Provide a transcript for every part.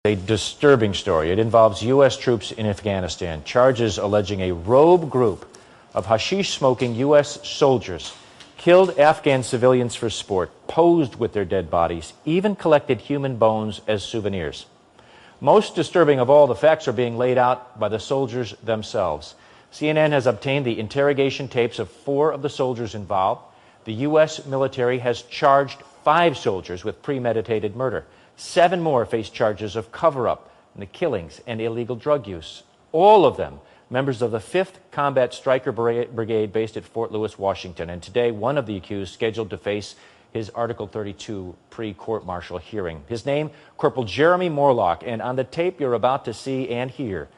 A disturbing story. It involves U.S. troops in Afghanistan. Charges alleging a rogue group of hashish-smoking U.S. soldiers killed Afghan civilians for sport, posed with their dead bodies, even collected human bones as souvenirs. Most disturbing of all, the facts are being laid out by the soldiers themselves. CNN has obtained the interrogation tapes of 4 of the soldiers involved. The U.S. military has charged 5 soldiers with premeditated murder. 7 more face charges of cover-up in the killings and illegal drug use. All of them members of the 5th Combat Striker Brigade based at Fort Lewis, Washington. And today, one of the accused scheduled to face his Article 32 pre-court-martial hearing. His name, Corporal Jeremy Morlock. And on the tape you're about to see and hear,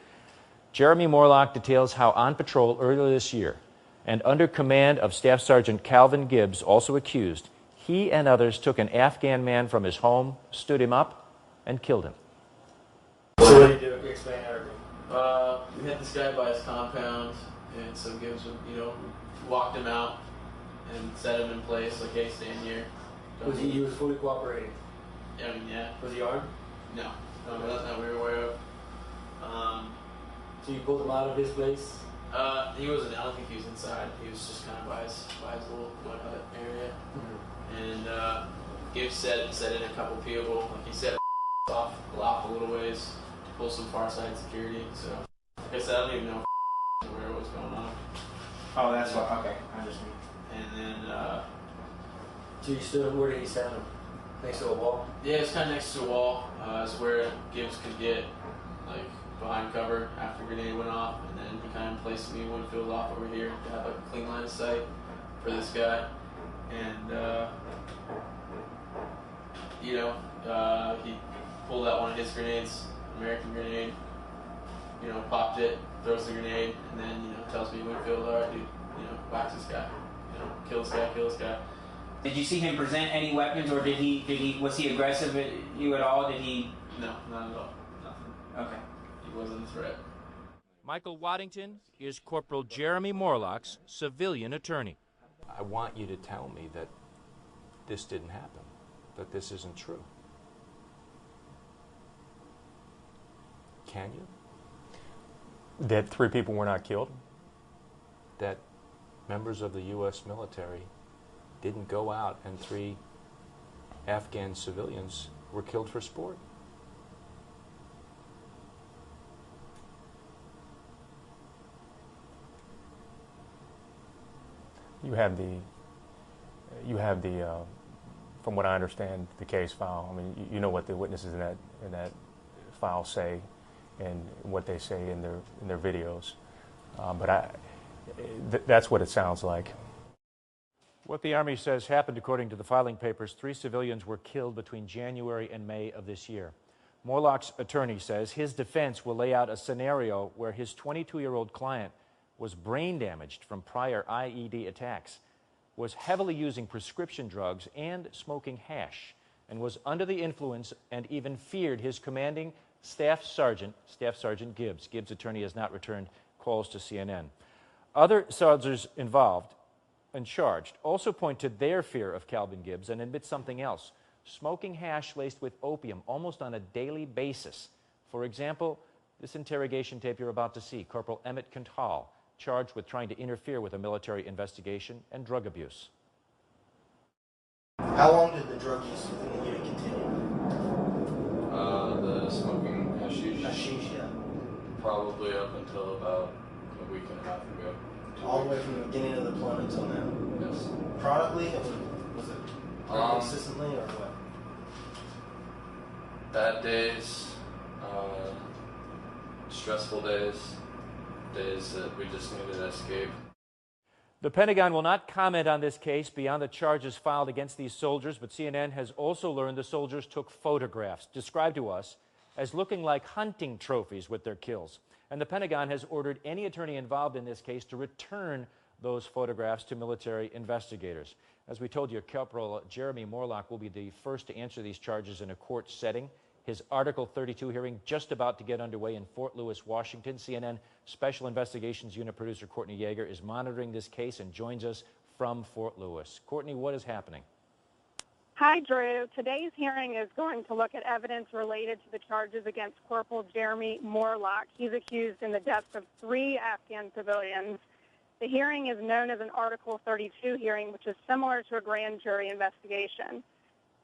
Jeremy Morlock details how on patrol earlier this year and under command of Staff Sergeant Calvin Gibbs, also accused, he and others took an Afghan man from his home, stood him up, and killed him. So what did you do? Explain everything. We had this guy by his compound, and so Gibbs, walked him out and set him in place, like, hey, stand here. He was fully cooperating? I mean, yeah. Was he armed? No, nothing that we were aware of. So you pulled him out of his place? He wasn't, I don't think he was inside. He was just kind of by his little mud hut area. And Gibbs set in a couple people. Like, he set off a little ways to pull some far side security. So, like I said, I don't even know where it was going on. Oh, that's what. Okay, I understand. And then, so you stood. Where did he stand him? Next to a wall? Yeah, it's kind of next to a wall. It's where Gibbs could get like behind cover after the grenade went off, and then he kind of placed me Winfield off over here to have like a clean line of sight for this guy. And he pulled out one of his grenades, American grenade, popped it, throws the grenade, and then, tells me, Winfield, all right, dude, whack this guy, kill this guy. Did you see him present any weapons, or was he aggressive at you at all? Did he? No, not at all, nothing. Okay. He wasn't a threat. Michael Waddington is Corporal Jeremy Morlock's civilian attorney. I want you to tell me that this didn't happen, that this isn't true. Can you? That 3 people were not killed? That members of the U.S. military didn't go out and 3 Afghan civilians were killed for sport? You have the, from what I understand, the case file. I mean, you know what the witnesses in that file say, and what they say in their videos. But that's what it sounds like. What the Army says happened, according to the filing papers, 3 civilians were killed between January and May of this year. Morlock's attorney says his defense will lay out a scenario where his 22-year-old client was brain damaged from prior IED attacks, was heavily using prescription drugs and smoking hash, and was under the influence and even feared his commanding Staff Sergeant Gibbs. Gibbs' attorney has not returned calls to CNN. Other soldiers involved and charged also point to their fear of Calvin Gibbs and admit something else: smoking hash laced with opium almost on a daily basis. For example, this interrogation tape you're about to see, Corporal Emmett Cantal, charged with trying to interfere with a military investigation and drug abuse. How long did the drug use in the unit continue? The smoking hashish? Hashish, yeah. Probably up until about a week and a half ago. All the way from the beginning of the deployment until now? Yes. Chronically? Was it consistently or what? Bad days, stressful days that we just needed to escape. The Pentagon will not comment on this case beyond the charges filed against these soldiers, but CNN has also learned the soldiers took photographs, described to us as looking like hunting trophies with their kills. And the Pentagon has ordered any attorney involved in this case to return those photographs to military investigators. As we told you, Corporal Jeremy Morlock will be the first to answer these charges in a court setting. His Article 32 hearing just about to get underway in Fort Lewis, Washington. CNN Special Investigations Unit producer Courtney Yeager is monitoring this case and joins us from Fort Lewis. Courtney, what is happening? Hi, Drew. Today's hearing is going to look at evidence related to the charges against Corporal Jeremy Morlock. He's accused in the deaths of 3 Afghan civilians. The hearing is known as an Article 32 hearing, which is similar to a grand jury investigation.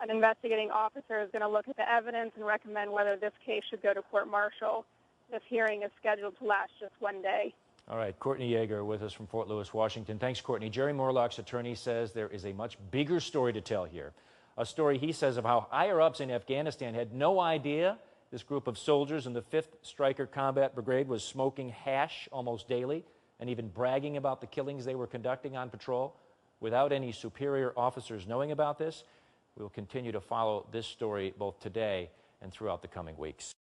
An investigating officer is going to look at the evidence and recommend whether this case should go to court-martial. This hearing is scheduled to last just 1 day. All right, Courtney Yeager with us from Fort Lewis, Washington. Thanks, Courtney. Jerry Morlock's attorney says there is a much bigger story to tell here. A story, he says, of how higher-ups in Afghanistan had no idea this group of soldiers in the 5th Stryker Combat Brigade was smoking hash almost daily and even bragging about the killings they were conducting on patrol without any superior officers knowing about this. We'll continue to follow this story both today and throughout the coming weeks.